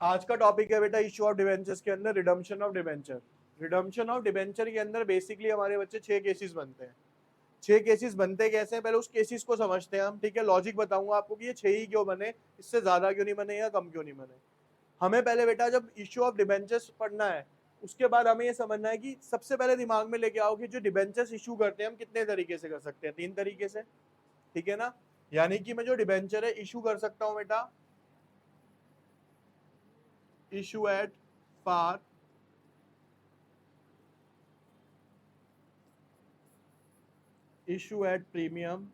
आज का टॉपिक है बेटा इश्यू ऑफ डिबेंचर्स के अंदर redemption of debenture. Redemption of debenture के अंदर बेसिकली हमारे बच्चे 6 केसेस बनते हैं। 6 केसेस बनते कैसे हैं, पहले उस केसेस को समझते हैं हम, ठीक है। लॉजिक बताऊंगा आपको कि ये 6 ही क्यों बने, इससे ज्यादा क्यों नहीं बने या कम क्यों नहीं बने। हमें पहले बेटा जब इश्यू ऑफ डिबेंचर्स पढ़ना है, उसके बाद हमें ये समझना है कि सबसे पहले दिमाग में लेके आओ कि जो डिबेंचर्स इशू करते हैं हम कितने तरीके से कर सकते हैं। 3 तरीके से, ठीक है ना। यानी कि मैं जो डिबेंचर है इशू कर सकता हूं बेटा issue at par, issue at premium,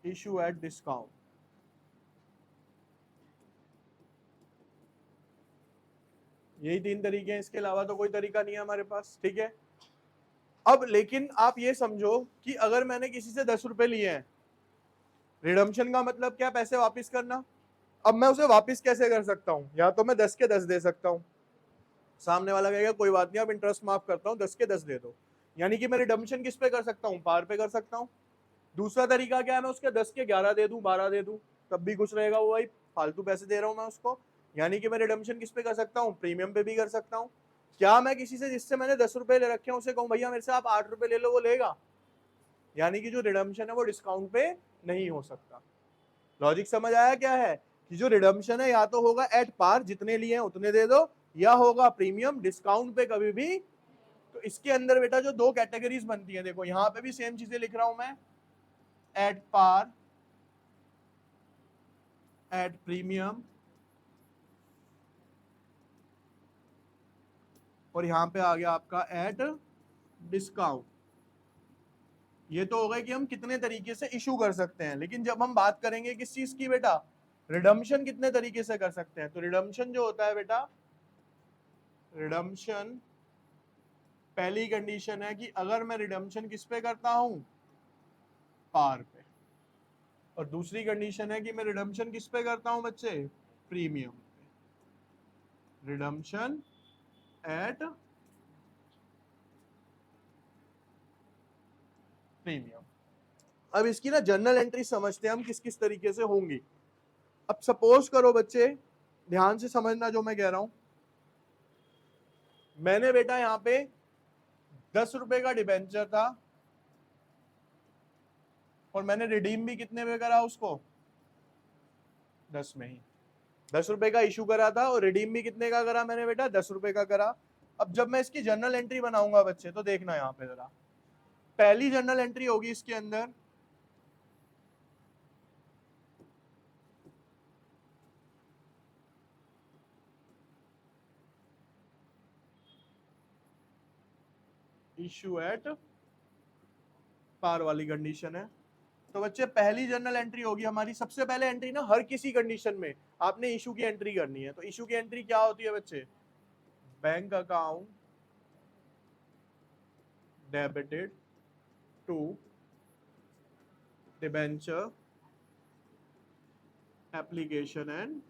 issue at discount. यही 3 तरीके हैं, इसके अलावा तो कोई तरीका नहीं है हमारे पास, ठीक है। अब लेकिन आप ये समझो कि अगर मैंने किसी से 10 रुपए लिए हैं, रिडम्पशन का मतलब क्या, पैसे वापस करना। अब मैं उसे वापस कैसे कर सकता हूं, या तो मैं 10 के 10 दे सकता हूं, सामने वाला कहेगा कोई बात नहीं, अब इंटरेस्ट माफ करता हूं, 10 के 10 दे दो। यानी कि मैं रिडम्पशन किस पे कर सकता हूं, पार पे कर सकता हूं। दूसरा तरीका क्या है, मैं उसके 10 के 11 दे दूं, 12 दे दूं, तब भी कुछ रहेगा, वो भाई फालतू पैसे दे रहा हूं मैं उसको। यानी कि मैं रिडम्पशन किस पे कर सकता हूं, प्रीमियम पे भी कर सकता हूं। क्या मैं किसी से जिससे मैंने 10 रुपए ले रखे हैं उसे कहूं भैया मेरे से आप 8 रुपए ले लो, वो लेगा? यानी कि जो रिडम्पशन है वो डिस्काउंट पे नहीं हो सकता। लॉजिक समझ आया क्या है, कि जो रिडम्पशन है या तो होगा एट पार, जितने लिए हैं उतने दे दो, या होगा प्रीमियम, डिस्काउंट पे कभी भी। तो इसके अंदर बेटा जो 2 कैटेगरीज बनती है, देखो यहां पे भी सेम चीजें लिख रहा हूं मैं, एट पार, एट प्रीमियम, और यहां पे आ गया आपका एट डिस्काउंट। ये तो हो गए कि हम कितने तरीके से इशू कर सकते हैं, लेकिन जब हम बात करेंगे किस चीज की बेटा, रिडम्पशन कितने तरीके से कर सकते हैं, तो रिडम्पशन जो होता है बेटा, रिडम्पशन पहली कंडीशन है कि अगर मैं रिडम्पशन किस पे करता हूं, पार पे। और दूसरी कंडीशन है कि मैं रिडम्पशन किस पे करता हूं बच्चे, प्रीमियम पे। Redemption eight premium. अब इसकी ना जर्नल एंट्री समझते हैं हम किस किस तरीके से होंगी। अब सपोज करो बच्चे, ध्यान से समझना जो मैं कह रहा हूं, मैंने बेटा यहां पे 10 रुपए का डिबेंचर था, और मैंने रिडीम भी कितने में करा उसको, 10 में ही। 10 रुपए का इशू करा था और रिडीम भी कितने का करा मैंने बेटा, 10 रुपए का करा। अब जब मैं इसकी जर्नल एंट्री बनाऊंगा बच्चे, तो देखना यहां पे जरा, पहली जर्नल एंट्री होगी इसके अंदर, इशू एट पार वाली कंडीशन है। तो बच्चे पहली जर्नल एंट्री होगी हमारी, सबसे पहले एंट्री ना हर किसी कंडीशन में आपने इशू की एंट्री करनी है। तो इशू की एंट्री क्या होती है बच्चे, bank account debited to debenture application and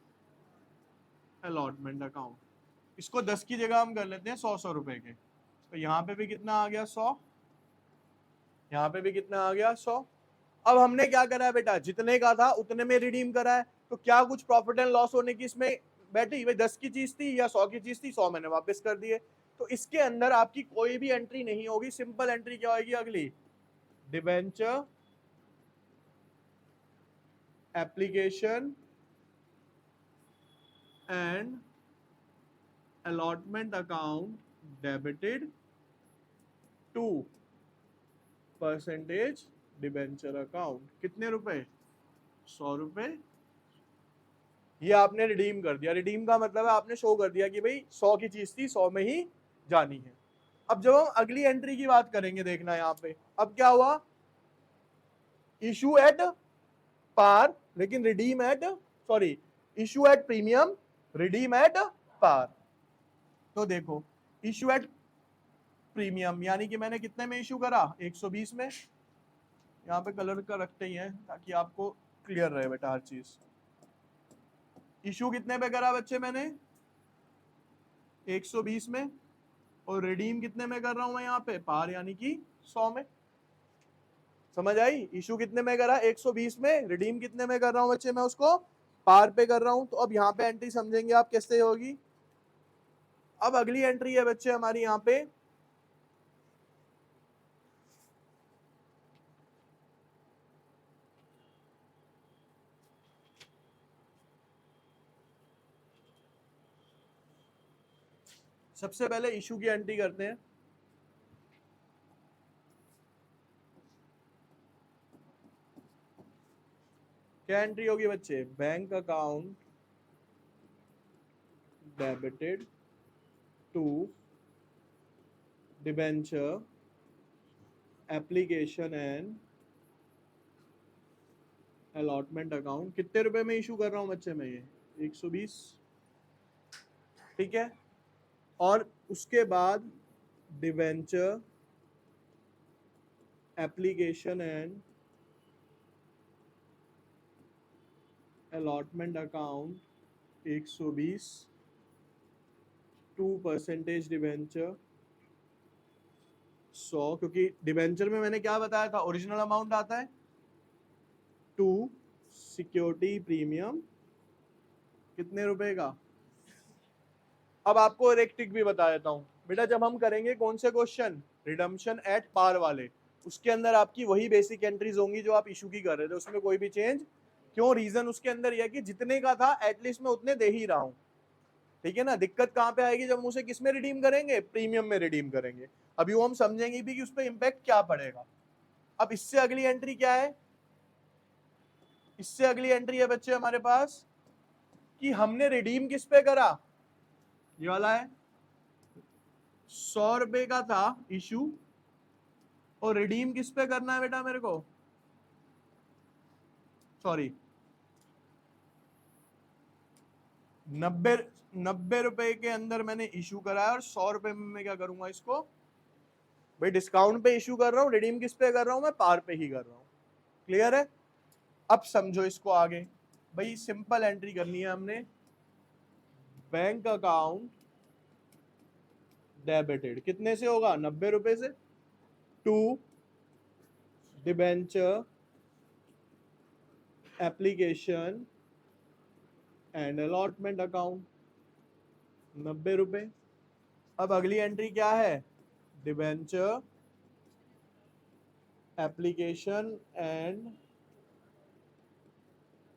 allotment account. इसको 10 की जगह हम कर लेते हैं 100 रुपए के। तो यहाँ पे भी कितना आ गया 100, यहाँ पे भी कितना आ गया 100। अब हमने क्या करा है बेटा, जितने का था उतने में रिडीम करा है। तो क्या कुछ प्रॉफिट एंड लॉस होने की इसमें बैठी, भाई 10 की चीज थी या 100 की चीज थी, 100 मैंने वापस कर दिए। तो इसके अंदर आपकी कोई भी एंट्री नहीं होगी। सिंपल एंट्री क्या होगी अगली, debenture application and allotment account debited to percentage debenture account. कितने रुपए, 100 रुपए। ये आपने रिडीम कर दिया। रिडीम का मतलब है आपने शो कर दिया कि भाई 100 की चीज थी, 100 में ही जानी है। अब जब हम अगली एंट्री की बात करेंगे, देखना यहाँ पे अब क्या हुआ, इशू एट पार लेकिन redeem at, sorry, issue at premium, redeem at par. तो देखो इशू एट प्रीमियम यानी कि मैंने कितने में इशू करा, 120 में। यहाँ पे कलर का रखते ही हैं ताकि आपको क्लियर रहे बेटा हर चीज। इशू कितने पे करा बच्चे मैंने, 120 में। और रिडीम कितने में कर रहा हूं मैं यहाँ पे, पार यानी कि 100 में। समझ आई? इशू कितने में करा? 120 में। रिडीम कितने में कर रहा हूँ बच्चे? मैं उसको पार पे कर रहा हूँ। तो अब यहाँ पे एंट्री समझेंगे आप कैसे होगी। अब अगली एंट्री है बच्चे हमारी यहाँ पे सबसे पहले इशू की एंट्री करते हैं। क्या एंट्री होगी बच्चे? Bank account debited to debenture application and allotment account. कितने रुपए में इशू कर रहा हूं बच्चे मैं? ये 120, ठीक है। और उसके बाद debenture application and allotment account 120 2% debenture 100, क्योंकि डिबेंचर में मैंने क्या बताया था? ओरिजिनल अमाउंट आता है 2 सिक्योरिटी प्रीमियम कितने रुपए का। अब आपको एक ट्रिक भी बता देता हूँ बेटा। जब हम करेंगे कौन से क्वेश्चन, रिडम्पशन एट पार वाले, उसके अंदर आपकी वही बेसिक एंट्रीज होंगी जो आप इशू की कर रहे थे, उसमें कोई भी चेंज क्यों? रीजन उसके अंदर यह कि जितने का था एटलीस्ट मैं उतने दे ही रहा हूँ, ठीक है ना। दिक्कत कहाँ पे आएगी? जब हम उसे किस में रिडीम करेंगे? प्रीमियम में रिडीम करेंगे। अभी वो हम समझेंगे भी कि उस पर इंपैक्ट क्या पड़ेगा। अब इससे अगली एंट्री क्या है? इससे अगली एंट्री है बच्चे हमारे पास कि हमने रिडीम किस पे करा? ये वाला है 100 रुपए का था इशू, और रिडीम किस पे करना है बेटा मेरे को? सॉरी, 90 रुपए के अंदर मैंने इशू कराया, और 100 रुपए में मैं क्या करूंगा इसको? भाई डिस्काउंट पे इशू कर रहा हूँ, रिडीम किस पे कर रहा हूँ? मैं पार पे ही कर रहा हूँ। क्लियर है? अब समझो इसको आगे। भाई सिंपल एंट्री करनी है हमने। बैंक अकाउंट डेबिटेड कितने से होगा? 90 रुपए से। To debenture application and allotment account 90 रुपए। अब अगली एंट्री क्या है? Debenture application and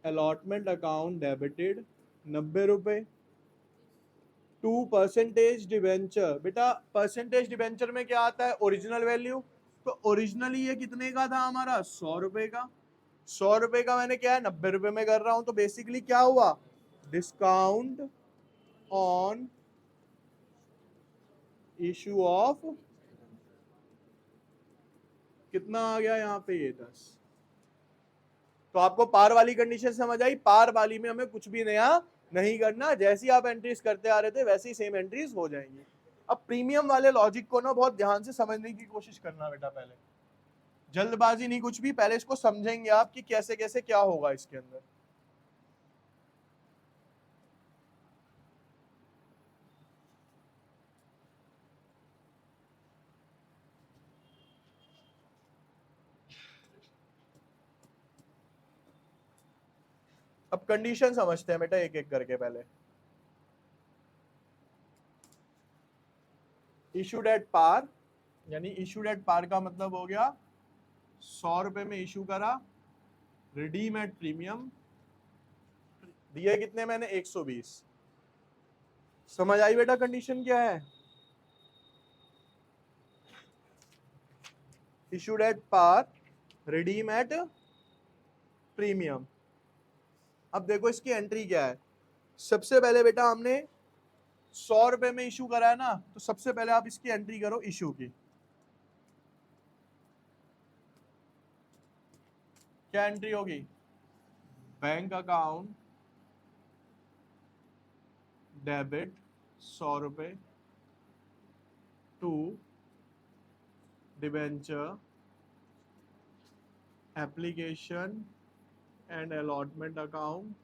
allotment account debited 90 रुपए। 2% डिबेंचर। बेटा परसेंटेज डिबेंचर में क्या आता है? Original value. तो ओरिजिनली ये कितने का था हमारा? 100 रुपए का। 100 रुपए का मैंने क्या है? 90 रुपए में कर रहा हूं। तो बेसिकली क्या हुआ? डिस्काउंट ऑन इशू ऑफ कितना आ गया यहाँ पे? ये 10। तो आपको पार वाली कंडीशन समझ आई? पार वाली में हमें कुछ भी नया नहीं करना, जैसी आप एंट्रीज करते आ रहे थे वैसी सेम एंट्रीज हो जाएंगी। अब प्रीमियम वाले लॉजिक को ना बहुत ध्यान से समझने की कोशिश करना बेटा। पहले जल्दबाजी नहीं कुछ भी, पहले इसको समझेंगे आप कि कैसे कैसे क्या होगा इसके अंदर। अब कंडीशन समझते हैं बेटा एक एक करके। पहले इशूड एट पार, यानी इशूड एट पार का मतलब हो गया 100 रुपए में इशू करा, रिडीम एट प्रीमियम, दिए कितने मैंने? 120। समझ आई बेटा कंडीशन क्या है? Issued at par, redeem at premium. अब देखो इसकी एंट्री क्या है। सबसे पहले बेटा हमने 100 रुपए में इशू करा है ना, तो सबसे पहले आप इसकी एंट्री करो इशू की। क्या एंट्री होगी? बैंक अकाउंट डेबिट 100 रुपए to debenture application and allotment account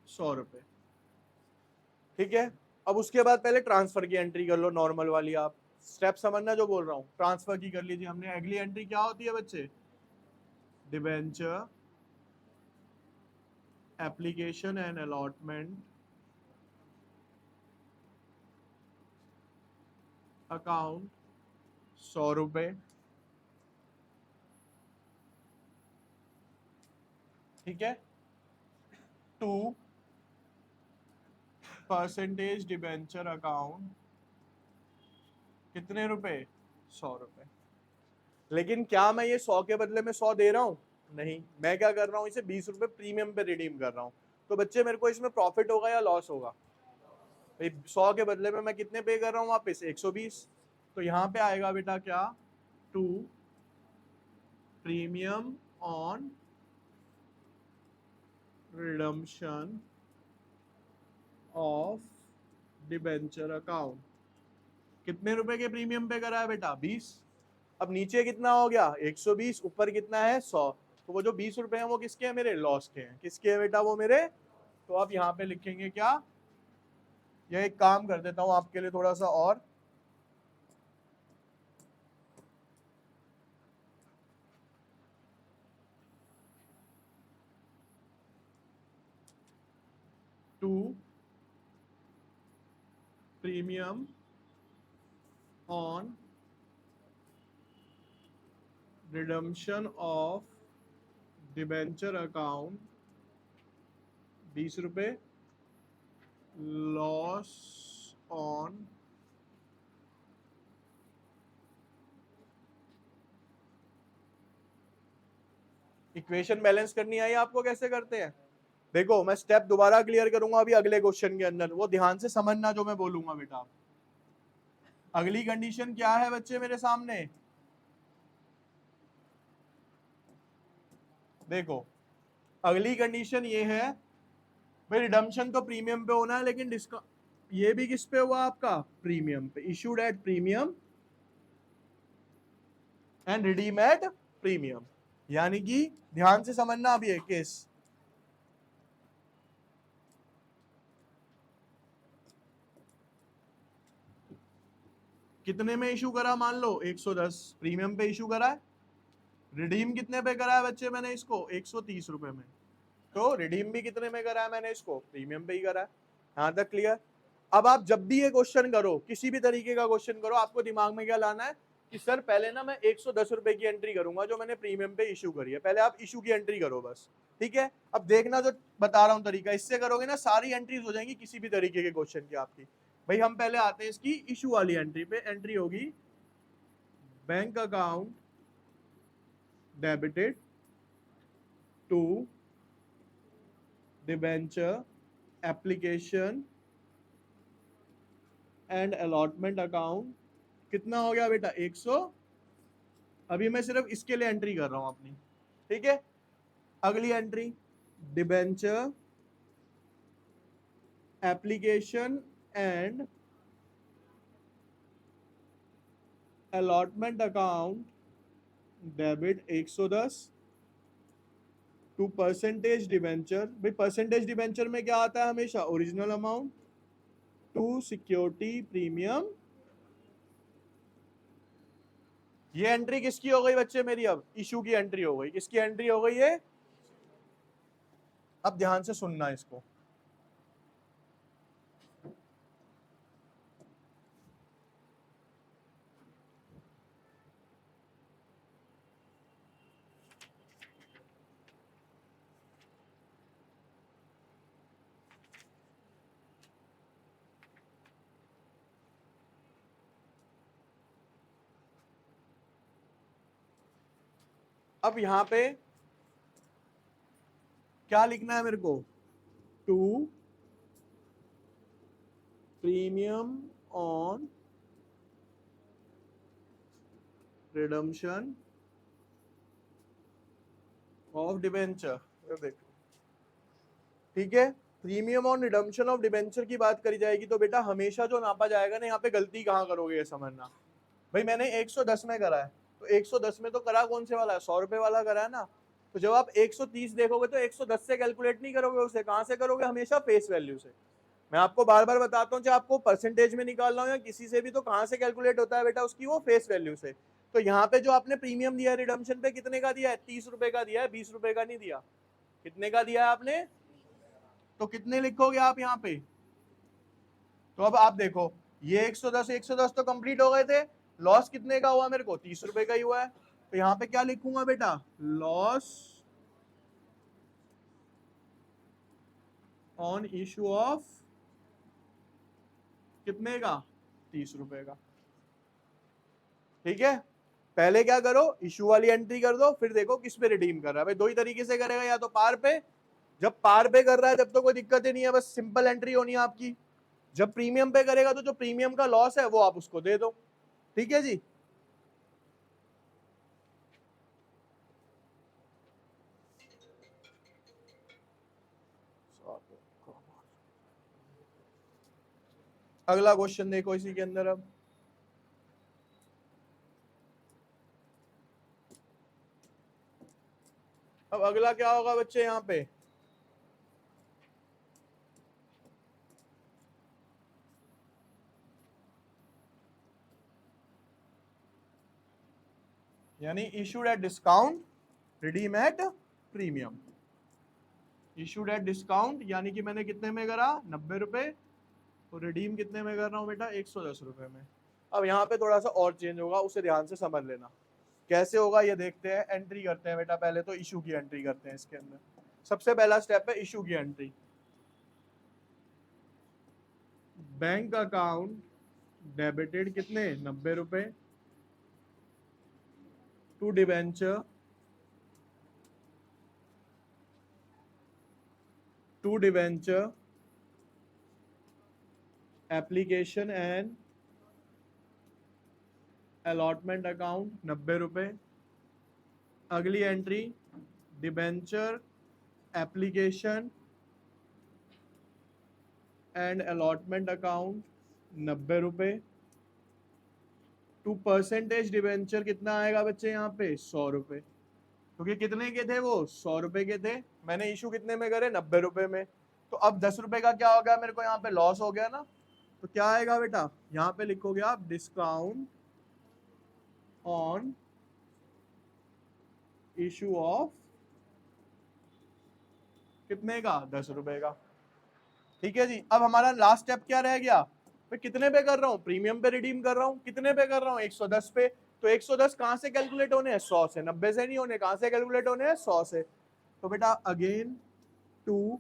100 रुपए, ठीक है। अब उसके बाद पहले ट्रांसफर की एंट्री कर लो, नॉर्मल वाली आप। स्टेप समझना जो बोल रहा हूँ, ट्रांसफर की कर लीजिए हमने। अगली एंट्री क्या होती है बच्चे, debenture application and allotment account 100 रुपए, ठीक है। 2 परसेंटेज डिबेंचर अकाउंट कितने रुपए, 100 रुपए। लेकिन क्या मैं ये 100 के बदले में 100 दे रहा हूँ, नहीं, मैं क्या कर रहा हूँ, इसे 20 रुपए प्रीमियम पे रिडीम कर रहा हूँ। तो बच्चे मेरे को इसमें प्रॉफिट होगा या लॉस होगा, भाई 100 के बदले में मैं कितने पे कर रहा हूँ वापस, 120। तो यहाँ पे आएगा बेटा क्या, 2 premium on redemption of debenture account. कितने रुपए के प्रीमियम पे करा है बेटा, 20। अब नीचे कितना हो गया, 120, ऊपर कितना है, 100। तो वो जो 20 रुपए हैं वो किसके हैं, मेरे लॉस के हैं। किसके हैं बेटा, वो मेरे। तो अब यहाँ पे लिखेंगे क्या, ये एक काम कर देता हूँ आपके लिए थोड़ा सा और, to premium on redemption of debenture account 20 रुपए, लॉस ऑन इक्वेशन बैलेंस करनी आई आपको, कैसे करते हैं देखो। मैं स्टेप दोबारा क्लियर करूंगा अभी अगले क्वेश्चन के अंदर, वो ध्यान से समझना जो मैं बोलूंगा बेटा। अगली कंडीशन क्या है बच्चे मेरे सामने, देखो अगली कंडीशन ये है भाई, रिडम्पशन तो प्रीमियम पे होना है, लेकिन ये भी किस पे हुआ आपका, प्रीमियम पे, issued at premium and redeem at premium. यानी कि ध्यान से समझना अब ये केस, कितने में इशू करा, मान लो 110 प्रीमियम पे इशू करा है। रिडीम कितने पे करा है बच्चे मैंने इसको, 130 रुपए में। तो रिडीम भी कितने में करा है मैंने इसको, प्रीमियम पे ही करा है। यहां तक क्लियर। अब आप जब भी ये क्वेश्चन करो, किसी भी तरीके का क्वेश्चन करो, आपको दिमाग में क्या लाना है कि सर पहले ना मैं 110 रुपए की एंट्री करूंगा जो मैंने प्रीमियम पे इशू करी है। पहले आप इशू की एंट्री करो बस, ठीक है। अब देखना जो बता रहा हूं तरीका, इससे करोगे ना सारी एंट्रीज हो जाएंगी किसी भी तरीके के क्वेश्चन की आपकी। भाई हम पहले आते हैं इसकी इशू वाली एंट्री पे। एंट्री होगी bank account debited to debenture application and allotment account. कितना हो गया बेटा, 100। अभी मैं सिर्फ इसके लिए एंट्री कर रहा हूं अपनी, ठीक है। अगली entry, debenture application and allotment account debit 110 to percentage debenture. भाई परसेंटेज डिबेंचर में क्या आता है हमेशा, original amount to security premium. ये एंट्री किसकी हो गई बच्चे मेरी, अब इशू की एंट्री हो गई। किसकी एंट्री हो गई ये, अब ध्यान से सुनना इसको। अब यहां पे क्या लिखना है मेरे को, to premium on redemption of debenture. देखो ठीक है, premium on redemption of debenture की बात करी जाएगी तो बेटा हमेशा जो नापा जाएगा ना, यहाँ पे गलती कहाँ करोगे ये समझना। भाई मैंने 110 में करा है, तो 110 में तो करा कौन से वाला है, 100 रुपए वाला करा है ना। तो जब आप 130 देखोगे तो 110 से कैलकुलेट नहीं करोगे उसे, कहां से करोगे, हमेशा फेस वैल्यू से। मैं आपको बार बार बताता हूँ, चाहे आपको परसेंटेज में निकालना हो या किसी से भी, तो कहाँ से कैलकुलेट होता है बेटा उसकी, वो फेस वैल्यू से। तो यहाँ पे जो आपने प्रीमियम दिया है रिडम्पशन पे, कितने का दिया है? 30 रुपए का दिया है, 20 रुपए का नहीं दिया। कितने का दिया है आपने? तो कितने लिखोगे आप यहाँ पे? तो अब आप देखो, ये 110 तो कंप्लीट हो गए थे, लॉस कितने का हुआ मेरे को? 30 रुपए का ही हुआ है। तो यहाँ पे क्या लिखूंगा बेटा? लॉस ऑन इशू ऑफ कितने का? 30 रुपए का। ठीक है, पहले क्या करो, इशू वाली एंट्री कर दो, फिर देखो किस पे रिडीम कर रहा है। भाई दो ही तरीके से करेगा, या तो पार पे, जब पार पे कर रहा है तब तो कोई दिक्कत ही नहीं है, बस सिंपल एंट्री होनी है आपकी। जब प्रीमियम पे करेगा तो जो प्रीमियम का लॉस है वो आप उसको दे दो। ठीक है जी। अगला क्वेश्चन देखो इसी के अंदर। अब अगला क्या होगा बच्चे यहाँ पे? यानी issued at discount, redeem at premium. Issued at discount यानी कि मैंने कितने में करा? 90 रुपए। तो रिडीम कितने में कर रहा हूँ बेटा? 110 रुपए में। अब यहाँ पे थोड़ा सा और चेंज होगा, उसे ध्यान से समझ लेना। कैसे होगा ये देखते हैं। एंट्री करते हैं बेटा, पहले तो इशू की एंट्री करते हैं इसके अंदर। सबसे पहला स्टेप है इशू की एंट्री। बैंक अकाउंट डेबिटेड कितने? 90 रुपए to debenture, to debenture application and allotment account 90 रुपए। अगली entry debenture application and allotment account 90 रुपए टू परसेंटेज डिबेंचर कितना आएगा बच्चे यहाँ पे? 100 रुपए। क्योंकि कितने के थे वो? 100 रुपए के थे। मैंने इशू कितने में करे? 90 रुपए में। तो अब 10 रुपए का क्या हो गया मेरे को? यहाँ पे लॉस हो गया ना। तो क्या आएगा बेटा? यहाँ पे लिखोगे आप डिस्काउंट ऑन इशू ऑफ कितने का? 10 रुपए का। ठीक है जी। अब हमारा लास्ट स्टेप क्या रह गया? मैं कितने पे कर रहा हूँ? प्रीमियम पे रिडीम कर रहा हूँ। कितने पे कर रहा हूँ? 110 पे। तो 110 कहाँ से कैलकुलेट होने हैं? 100 से। 90 से नहीं होने। कहाँ से कैलकुलेट होने हैं? 100 से। तो बेटा again to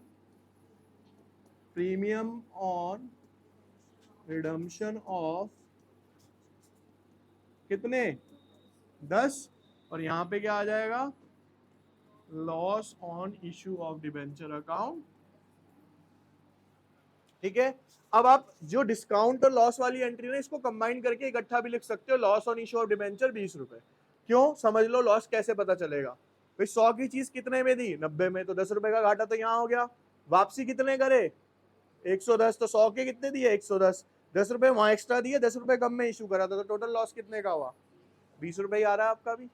premium on redemption of कितने? 10। और यहाँ पे क्या आ जाएगा? Loss on issue of debenture account. ठीक है। अब आप जो डिस्काउंट और लॉस वाली एंट्री ना, इसको कंबाइन करके इकट्ठा भी लिख सकते हो। Loss on issue of debenture 20 रुपए। क्यों? समझ लो लॉस कैसे पता चलेगा। भाई 100 की चीज कितने में दी? 90 में। तो 10 रुपए का घाटा तो यहाँ हो गया। वापसी कितने करे? 110। तो 100 के कितने दिए? 110। 10 रुपए वहां एक्स्ट्रा दिए, 10 रुपए कम में इशू करा था, तो टोटल लॉस कितने का हुआ? 20 रुपए ही आ रहा है आपका भी।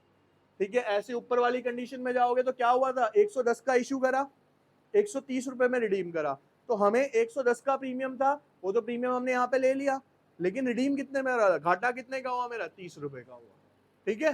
ठीक है। ऐसे ऊपर वाली कंडीशन में जाओगे तो क्या हुआ था? 110 का इशू करा, 130 रुपए में रिडीम करा। तो हमें 110 का प्रीमियम था, वो तो प्रीमियम हमने यहाँ पे ले लिया, लेकिन रिडीम कितने में रहा? घाटा कितने का हुआ मेरा? 30 रुपए का हुआ। ठीक है।